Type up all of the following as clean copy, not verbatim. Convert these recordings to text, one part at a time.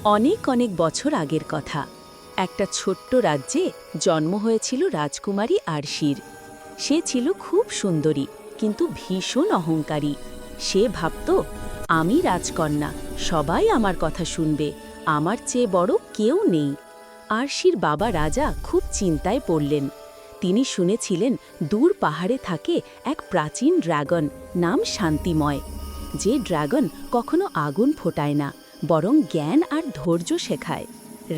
অনেক অনেক বছর আগের কথা। একটা ছোট্ট রাজ্যে জন্ম হয়েছিল রাজকুমারী আরশির। সে ছিল খুব সুন্দরী, কিন্তু ভীষণ অহংকারী। সে ভাবত, আমি রাজকন্যা, সবাই আমার কথা শুনবে, আমার চেয়ে বড় কেউ নেই। আরশির বাবা রাজা খুব চিন্তায় পড়লেন। তিনি শুনেছিলেন দূর পাহাড়ে থাকে এক প্রাচীন ড্রাগন, নাম শান্তিময়। যে ড্রাগন কখনো আগুন ফোটায় না, বরং জ্ঞান আর ধৈর্য শেখায়।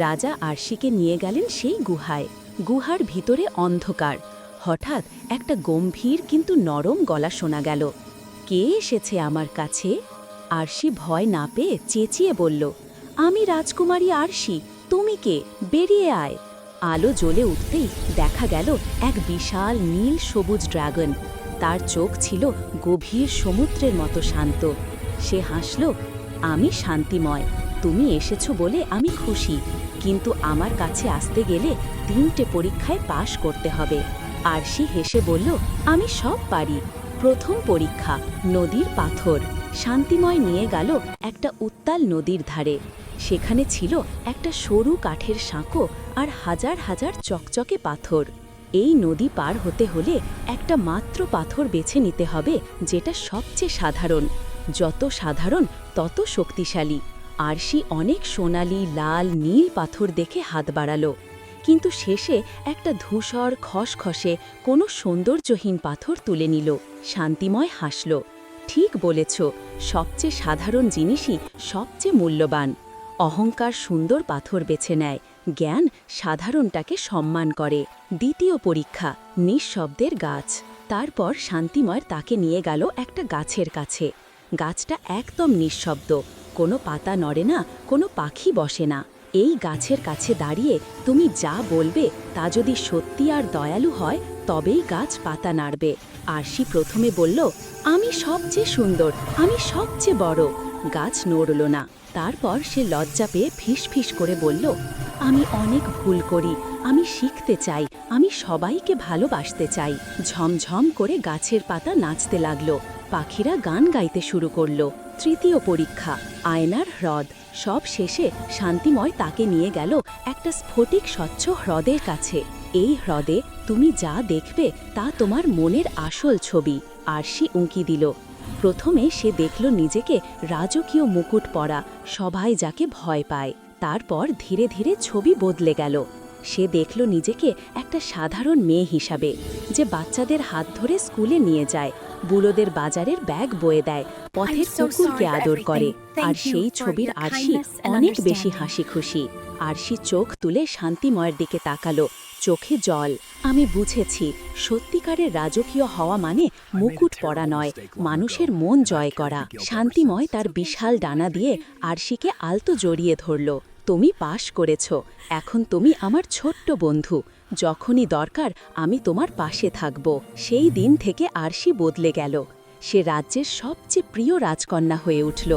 রাজা আরশিকে নিয়ে গেলেন সেই গুহায়। গুহার ভিতরে অন্ধকার। হঠাৎ একটা গম্ভীর কিন্তু নরম গলা শোনা গেল। কে এসেছে আমার কাছে? আরশি ভয় না পেয়ে চেঁচিয়ে বলল, আমি রাজকুমারী আরশি, তুমি কে? বেরিয়ে আয়। আলো জ্বলে উঠতেই দেখা গেল এক বিশাল নীল সবুজ ড্রাগন। তার চোখ ছিল গভীর সমুদ্রের মতো শান্ত। সে হাসল, আমি শান্তিময়, তুমি এসেছো বলে আমি খুশি, কিন্তু আমার কাছে আসতে গেলে 3টে পরীক্ষায় পাশ করতে হবে। আরশি হেসে বলল, আমি সব পারি। প্রথম পরীক্ষা, নদীর পাথর। শান্তিময় নিয়ে গেল একটা উত্তাল নদীর ধারে। সেখানে ছিল একটা সরু কাঠের সাঁকো আর হাজার হাজার চকচকে পাথর। এই নদী পার হতে হলে একটা মাত্র পাথর বেছে নিতে হবে, যেটা সবচেয়ে সাধারণ। যত সাধারণ তত শক্তিশালী। আরশি অনেক সোনালি, লাল, নীল পাথর দেখে হাত বাড়ালো, কিন্তু শেষে একটা ধূসর, খসখসে, কোনো সৌন্দর্যহীন পাথর তুলে নিল। শান্তিময় হাসল, ঠিক বলেছ, সবচেয়ে সাধারণ জিনিসই সবচেয়ে মূল্যবান। অহংকার সুন্দর পাথর বেছে নেয়, জ্ঞান সাধারণটাকে সম্মান করে। দ্বিতীয় পরীক্ষা, নিঃশব্দের গাছ। তারপর শান্তিময় তাকে নিয়ে গেল একটা গাছের কাছে। গাছটা একদম নিঃশব্দ, কোনো পাতা নড়ে না, কোনো পাখি বসে না। এই গাছের কাছে দাঁড়িয়ে তুমি যা বলবে তা যদি সত্যি আর দয়ালু হয়, তবেই গাছ পাতা নাড়বে। আরশি প্রথমে বলল, আমি সবচেয়ে সুন্দর, আমি সবচেয়ে বড়। গাছ নড়ল না। তারপর সে লজ্জা পেয়ে ফিসফিস করে বলল, আমি অনেক ভুল করি, আমি শিখতে চাই, আমি সবাইকে ভালোবাসতে চাই। ঝমঝম করে গাছের পাতা নাচতে লাগলো, পাখিরা গান গাইতে শুরু করলো। তৃতীয় পরীক্ষা, আয়নার হ্রদ। সব শেষে শান্তিময় তাকে নিয়ে গেল একটা স্ফটিক স্বচ্ছ হ্রদের কাছে। এই হ্রদে তুমি যা দেখবে তা তোমার মনের আসল ছবি। আরশি উঁকি দিল। প্রথমে সে দেখল নিজেকে রাজকীয় মুকুট পরা, সবাই যাকে ভয় পায়। তারপর ধীরে ধীরে ছবি বদলে গেল। সে দেখল নিজেকে একটা সাধারণ মেয়ে হিসাবে, যে বাচ্চাদের হাত ধরে স্কুলে নিয়ে যায়, বুড়োদের বাজারের ব্যাগ বয়ে দেয়, পথের কুকুরকে আদর করে। আর সেই ছবির আরশি অনেক বেশি হাসি খুশি। আরশি চোখ তুলে শান্তিময়ের দিকে তাকালো, চোখে জল। আমি বুঝেছি, সত্যিকারের রাজকীয় হওয়া মানে মুকুট পরা নয়, মানুষের মন জয় করা। শান্তিময় তার বিশাল ডানা দিয়ে আরশিকে আলতো জড়িয়ে ধরল। তুমি পাশ করেছ, এখন তুমি আমার ছোট্ট বন্ধু, যখনই দরকার আমি তোমার পাশে থাকব। সেই দিন থেকে আরশি বদলে গেল। সে রাজ্যের সবচেয়ে প্রিয় রাজকন্যা হয়ে উঠল।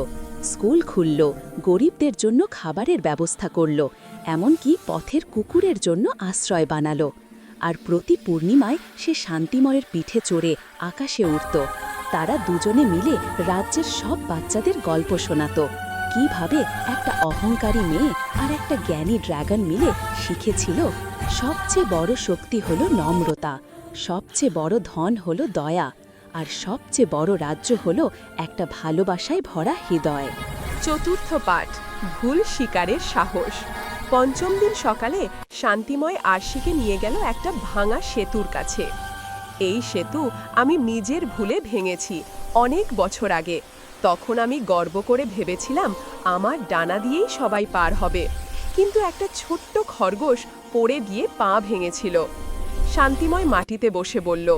স্কুল খুলল, গরিবদের জন্য খাবারের ব্যবস্থা করল, এমনকি পথের কুকুরের জন্য আশ্রয় বানালো। আর প্রতি পূর্ণিমায় সে শান্তিময়ের পিঠে চড়ে আকাশে উঠত। তারা দুজনে মিলে রাজ্যের সব বাচ্চাদের গল্প শোনাত, কিভাবে একটা অহংকারী মেয়ে আর একটা জ্ঞানী ড্রাগন মিলে শিখেছিল সবচেয়ে বড় শক্তি হলো নম্রতা, সবচেয়ে বড় ধন হলো দয়া, আর সবচেয়ে বড় রাজ্য হলো একটা ভালোবাসায় ভরা হৃদয়। চতুর্থ পাঠ, ভুল শিকারের সাহস। পঞ্চম দিন সকালে শান্তিময় আরশিকে নিয়ে গেল একটা ভাঙা সেতুর কাছে। এই সেতু আমি নিজের ভুলে ভেঙেছি অনেক বছর আগে। তখন আমি গর্ব করে ভেবেছিলাম আমার ডানা দিয়েই সবাই পার হবে, কিন্তু একটা ছোট্ট খরগোশ পড়ে গিয়ে পা ভেঙেছিল। শান্তিময় মাটিতে বসে বলল,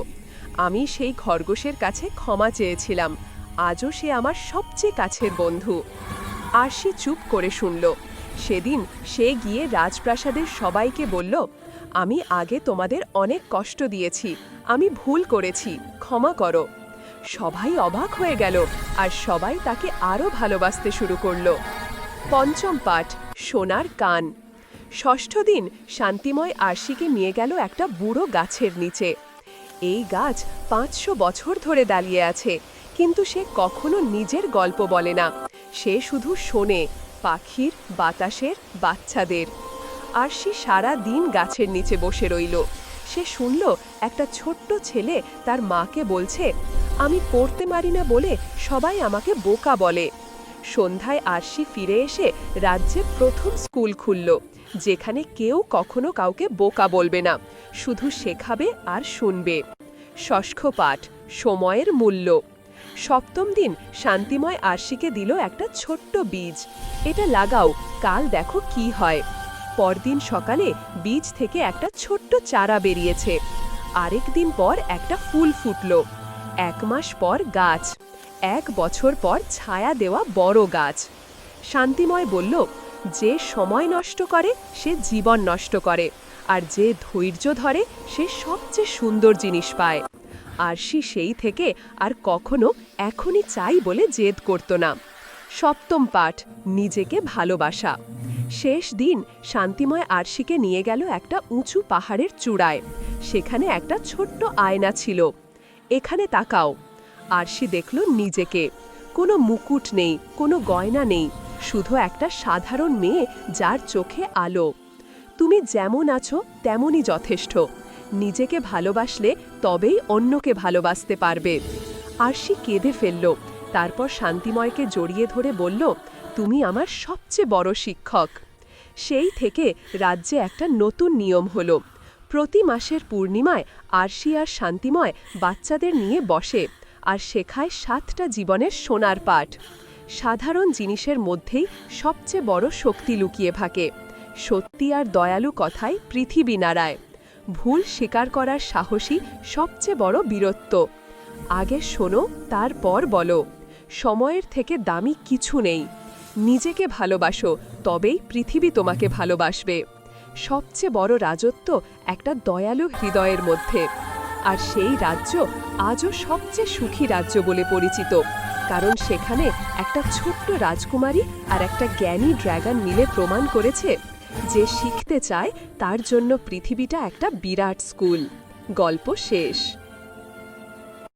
আমি সেই খরগোশের কাছে ক্ষমা চেয়েছিলাম, আজও সে আমার সবচেয়ে কাছের বন্ধু। আরশি চুপ করে শুনল। সেদিন সে গিয়ে রাজপ্রাসাদের সবাইকে বলল, আমি আগে তোমাদের অনেক কষ্ট দিয়েছি, আমি ভুল করেছি, ক্ষমা করো। সবাই অবাক হয়ে গেল, আর সবাই তাকে আরও ভালোবাসতে শুরু করল। পঞ্চম পাঠ, সোনার কান। ষষ্ঠ দিন শান্তিময় আরশিকে নিয়ে গেল একটা বুড়ো গাছের নিচে। এই গাছ 500 বছর ধরে দাঁড়িয়ে আছে, কিন্তু সে কখনো নিজের গল্প বলে না। সে শুধু শোনে, পাখির, বাতাসের, বাচ্চাদের। আরশি সারা দিন গাছের নিচে বসে রইল। সে শুনল একটা ছোট্ট ছেলে তার মাকে বলছে, আমি পড়তে পারি না বলে সবাই আমাকে বোকা বলে। সন্ধ্যায় আরশি ফিরে এসে রাজ্যে প্রথম স্কুল খুলল, যেখানে কেউ কখনো কাউকে বোকা বলবে না, শুধু শেখাবে আর শুনবে। ষষ্ঠ পাঠ, সময়ের মূল্য। সপ্তম দিন শান্তিময় আরশিকে দিল একটা ছোট্ট বীজ। এটা লাগাও, কাল দেখো কি হয়। পরদিন সকালে বীজ থেকে একটা ছোট্ট চারা বেরিয়েছে। আরেক দিন পর একটা ফুল ফুটল। 1 মাস পর গাছ। 1 বছর পর ছায়া দেওয়া বড় গাছ। শান্তিময় বলল, যে সময় নষ্ট করে সে জীবন নষ্ট করে, আর যে ধৈর্য ধরে সে সবচেয়ে সুন্দর জিনিস পায়। আরশি সেই থেকে আর কখনো এখনই চাই বলে জেদ করত না। সপ্তম পাঠ, নিজেকে ভালোবাসা। শেষ দিন শান্তিময় আরশিকে নিয়ে গেল একটা উঁচু পাহাড়ের চূড়ায়। সেখানে একটা ছোট্ট আয়না ছিল। এখানে তাকাও। আরশি দেখল নিজেকে। কোনো মুকুট নেই, কোনো গয়না নেই, শুধু একটা সাধারণ মেয়ে যার চোখে আলো। তুমি যেমন আছো তেমনই যথেষ্ট। নিজেকে ভালোবাসলে তবেই অন্যকে ভালোবাসতে পারবে। আরশি কেঁদে ফেলল। তারপর শান্তিময়কে জড়িয়ে ধরে বলল, তুমি আমার সবচেয়ে বড় শিক্ষক। সেই থেকে রাজ্যে একটা নতুন নিয়ম হলো। প্রতি মাসের পূর্ণিমায় আরশি আর শান্তিময় বাচ্চাদের নিয়ে বসে আর শেখায় 7টা জীবনের সোনার পাঠ। সাধারণ জিনিসের মধ্যেই সবচেয়ে বড় শক্তি লুকিয়ে থাকে। সত্যি আর দয়ালু কথায় পৃথিবী নাড়ায়। ভুল স্বীকার করার সাহসী সবচেয়ে বড় বীরত্ব। আগে শোনো, তারপর বলো। সময়ের থেকে দামি কিছু নেই। নিজেকে ভালোবাসো, তবেই পৃথিবী তোমাকে ভালোবাসবে। সবচেয়ে বড় রাজত্ব একটা দয়ালু হৃদয়ের মধ্যে। আর সেই রাজ্য আজও সবচেয়ে সুখী রাজ্য বলে পরিচিত, কারণ সেখানে একটা ছোট্ট রাজকুমারী আর একটা জ্ঞানী ড্র্যাগন মিলে প্রমাণ করেছে যে শিখতে চায় তার জন্য পৃথিবীটা একটা বিরাট স্কুল। গল্প শেষ।